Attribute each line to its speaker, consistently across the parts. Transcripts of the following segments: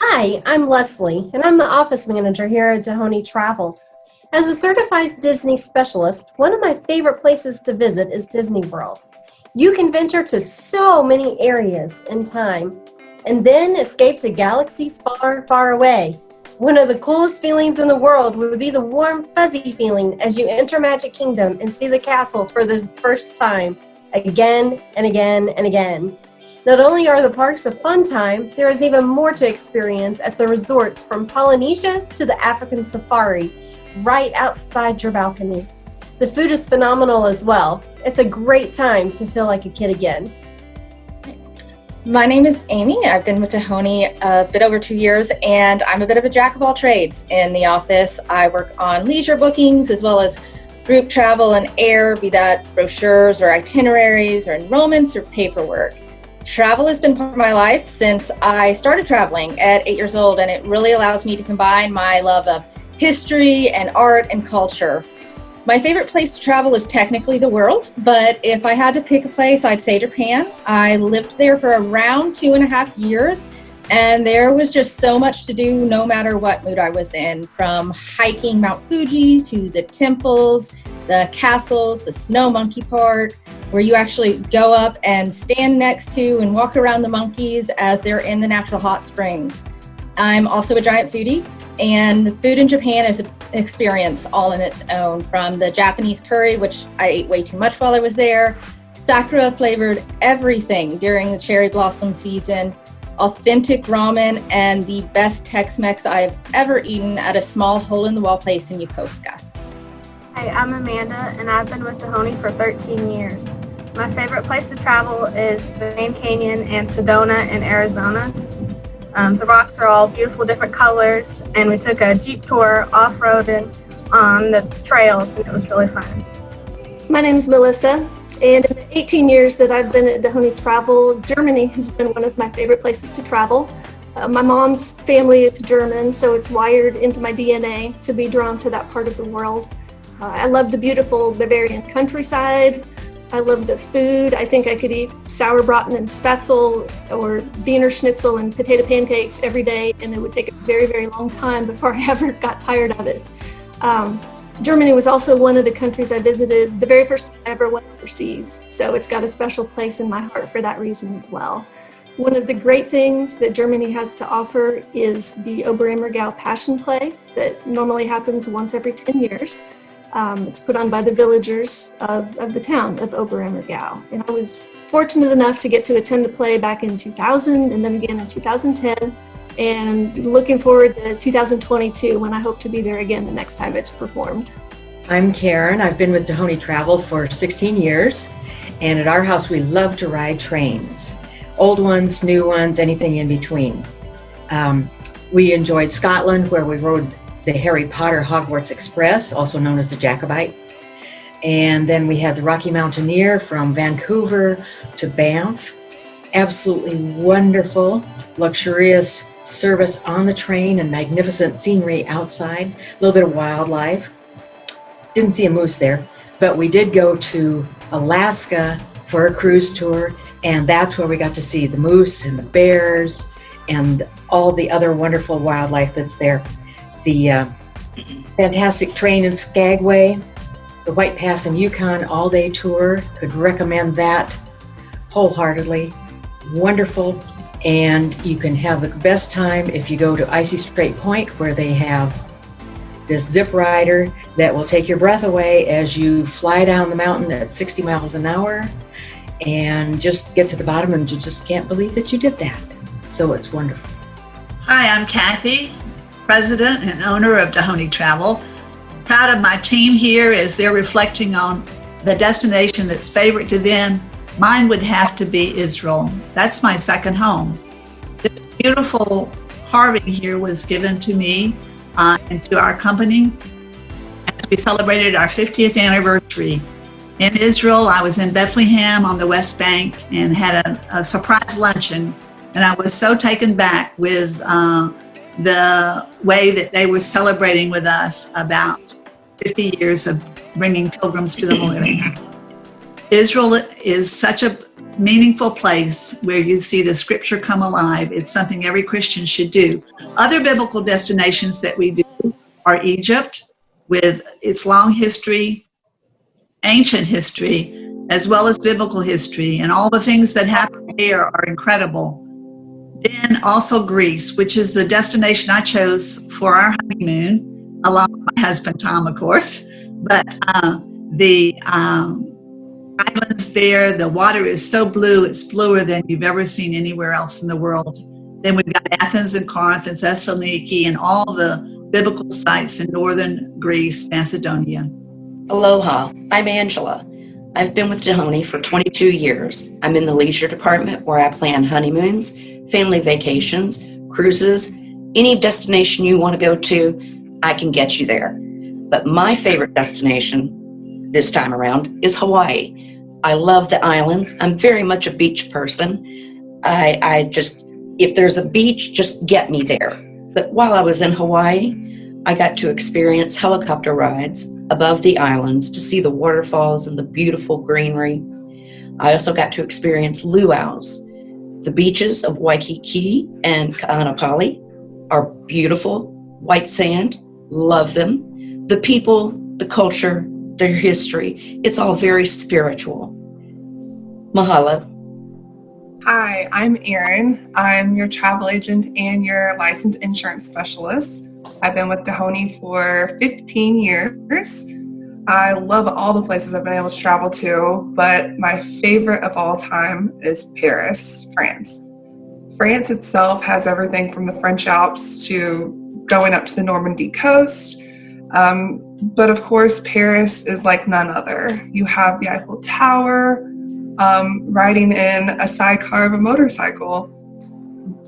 Speaker 1: Hi, I'm Leslie, and I'm the office manager here at Dehoney Travel. As a certified Disney specialist, one of my favorite places to visit is Disney World. You can venture to so many areas in time, and then escape to galaxies far, far away. One of the coolest feelings in the world would be the warm, fuzzy feeling as you enter Magic Kingdom and see the castle for the first time, again and again and again. Not only are the parks a fun time, there is even more to experience at the resorts from Polynesia to the African safari, right outside your balcony. The food is phenomenal as well. It's a great time to feel like a kid again.
Speaker 2: My name is Amy. I've been with Dehoney a bit over 2 years, and I'm a bit of a jack of all trades in the office. I work on leisure bookings as well as group travel and air, be that brochures or itineraries or enrollments or paperwork. Travel has been part of my life since I started traveling at 8 years old, and it really allows me to combine my love of history and art and culture. My favorite place to travel is technically the world, but if I had to pick a place, I'd say Japan. I lived there for around 2.5 years, and there was just so much to do no matter what mood I was in, from hiking Mount Fuji to the temples, the castles, the snow monkey park, where you actually go up and stand next to and walk around the monkeys as they're in the natural hot springs. I'm also a giant foodie, and food in Japan is an experience all in its own, from the Japanese curry, which I ate way too much while I was there, sakura flavored everything during the cherry blossom season, authentic ramen, and the best Tex-Mex I've ever eaten at a small hole-in-the-wall place in Yokosuka.
Speaker 3: Hi, I'm Amanda, and I've been with Dehoney for 13 years. My favorite place to travel is the Grand Canyon and Sedona in Arizona. The rocks are all beautiful, different colors, and we took a Jeep tour off-roading on the trails, and it was really fun.
Speaker 4: My name is Melissa, and in the 18 years that I've been at Dehoney Travel, Germany has been one of my favorite places to travel. My mom's family is German, so it's wired into my DNA to be drawn to that part of the world. I love the beautiful Bavarian countryside. I love the food. I think I could eat sauerbraten and spätzle or Wiener Schnitzel and potato pancakes every day, and it would take a very, very long time before I ever got tired of it. Germany was also one of the countries I visited the very first time I ever went overseas, so it's got a special place in my heart for that reason as well. One of the great things that Germany has to offer is the Oberammergau Passion Play that normally happens once every 10 years. It's put on by the villagers of the town of Oberammergau. And I was fortunate enough to get to attend the play back in 2000 and then again in 2010. And looking forward to 2022 when I hope to be there again the next time it's performed.
Speaker 5: I'm Karen. I've been with Dehoney Travel for 16 years. And at our house, we love to ride trains. Old ones, new ones, anything in between. We enjoyed Scotland, where we rode the Harry Potter Hogwarts Express, also known as the Jacobite. And then we had the Rocky Mountaineer from Vancouver to Banff. Absolutely wonderful, luxurious service on the train and magnificent scenery outside. A little bit of wildlife. Didn't see a moose there, but we did go to Alaska for a cruise tour, and that's where we got to see the moose and the bears and all the other wonderful wildlife that's there. The fantastic train in Skagway, the White Pass and Yukon all-day tour, could recommend that wholeheartedly. Wonderful, and you can have the best time if you go to Icy Strait Point, where they have this zip rider that will take your breath away as you fly down the mountain at 60 miles an hour and just get to the bottom, and you just can't believe that you did that. So it's wonderful.
Speaker 6: Hi, I'm Kathy, President and owner of Dehoney Travel. Proud of my team here as they're reflecting on the destination that's favorite to them. Mine would have to be Israel. That's my second home. This beautiful carving here was given to me and to our company as we celebrated our 50th anniversary. In Israel, I was in Bethlehem on the West Bank and had a surprise luncheon, and I was so taken back with the way that they were celebrating with us about 50 years of bringing pilgrims to the Holy Land. Israel is such a meaningful place where you see the scripture come alive. It's something every Christian should do. Other biblical destinations that we do are Egypt, with its long history, ancient history, as well as biblical history, and all the things that happen there are incredible. Then also Greece, which is the destination I chose for our honeymoon, along with my husband Tom, of course. But the islands there, the water is so blue, it's bluer than you've ever seen anywhere else in the world. Then we've got Athens and Corinth and Thessaloniki and all the biblical sites in northern Greece, Macedonia.
Speaker 7: Aloha, I'm Angela. I've been with Dehoney for 22 years. I'm in the leisure department where I plan honeymoons, family vacations, cruises, any destination you want to go to, I can get you there. But my favorite destination this time around is Hawaii. I love the islands. I'm very much a beach person. I just, if there's a beach, just get me there. But while I was in Hawaii, I got to experience helicopter rides above the islands to see the waterfalls and the beautiful greenery. I also got to experience luau's. The beaches of Waikiki and Ka'anapali are beautiful, white sand, love them. The people, the culture, their history, it's all very spiritual. Mahalo.
Speaker 8: Hi, I'm Erin. I'm your travel agent and your licensed insurance specialist. I've been with Dehoney for 15 years. I love all the places I've been able to travel to, but my favorite of all time is Paris, France. France itself has everything from the French Alps to going up to the Normandy coast. But of course, Paris is like none other. You have the Eiffel Tower, riding in a sidecar of a motorcycle,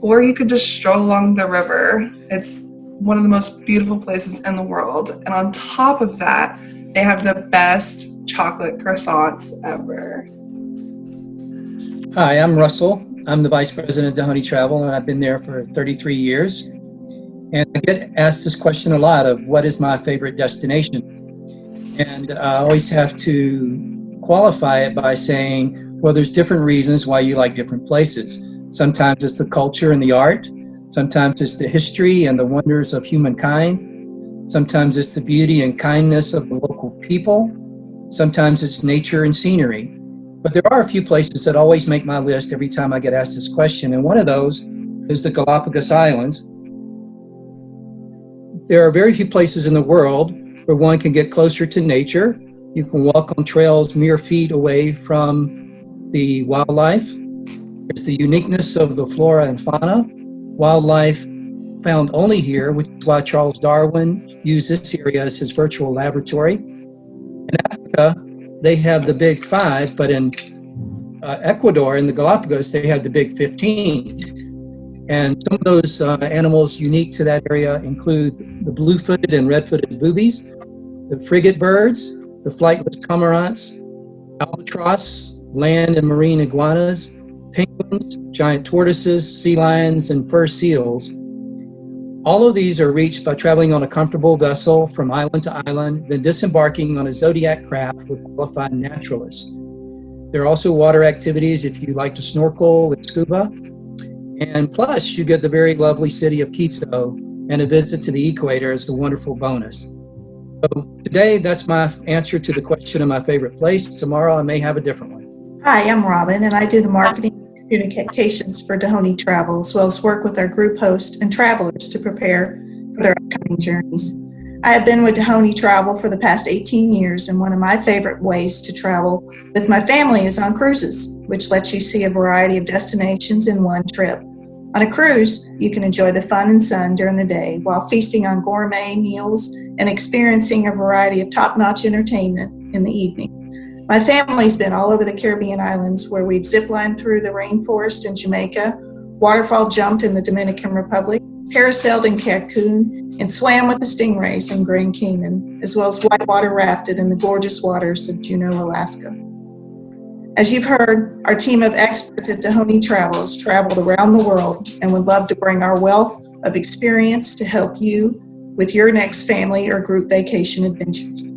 Speaker 8: or you could just stroll along the river. It's one of the most beautiful places in the world. And on top of that, they have the best chocolate croissants ever.
Speaker 9: Hi, I'm Russell. I'm the Vice President of Dehoney Travel, and I've been there for 33 years. And I get asked this question a lot of what is my favorite destination? And I always have to qualify it by saying, well, there's different reasons why you like different places. Sometimes it's the culture and the art. Sometimes it's the history and the wonders of humankind. Sometimes it's the beauty and kindness of the local people. Sometimes it's nature and scenery. But there are a few places that always make my list every time I get asked this question, and one of those is the Galapagos Islands. There are very few places in the world where one can get closer to nature. You can walk on trails mere feet away from the wildlife. There's the uniqueness of the flora and fauna. Wildlife found only here, which is why Charles Darwin used this area as his virtual laboratory. In Africa, they have the Big Five, but in Ecuador, in the Galapagos, they have the Big 15. And some of those animals unique to that area include the blue-footed and red-footed boobies, the frigate birds, the flightless cormorants, albatross, land and marine iguanas, penguins, giant tortoises, sea lions, and fur seals. All of these are reached by traveling on a comfortable vessel from island to island, then disembarking on a Zodiac craft with qualified naturalists. There are also water activities if you like to snorkel and scuba. And plus, you get the very lovely city of Quito, and a visit to the equator is a wonderful bonus. So today, that's my answer to the question of my favorite place. Tomorrow, I may have a different one.
Speaker 10: Hi, I'm Robin, and I do the marketing and communications for Dehoney Travel, as well as work with our group hosts and travelers to prepare for their upcoming journeys. I have been with Dehoney Travel for the past 18 years, and one of my favorite ways to travel with my family is on cruises, which lets you see a variety of destinations in one trip. On a cruise, you can enjoy the fun and sun during the day while feasting on gourmet meals and experiencing a variety of top-notch entertainment in the evening. My family's been all over the Caribbean islands where we've ziplined through the rainforest in Jamaica, waterfall jumped in the Dominican Republic, parasailed in Cancun, and swam with the stingrays in Grand Cayman, as well as whitewater rafted in the gorgeous waters of Juneau, Alaska. As you've heard, our team of experts at Dehoney Travel has traveled around the world and would love to bring our wealth of experience to help you with your next family or group vacation adventures.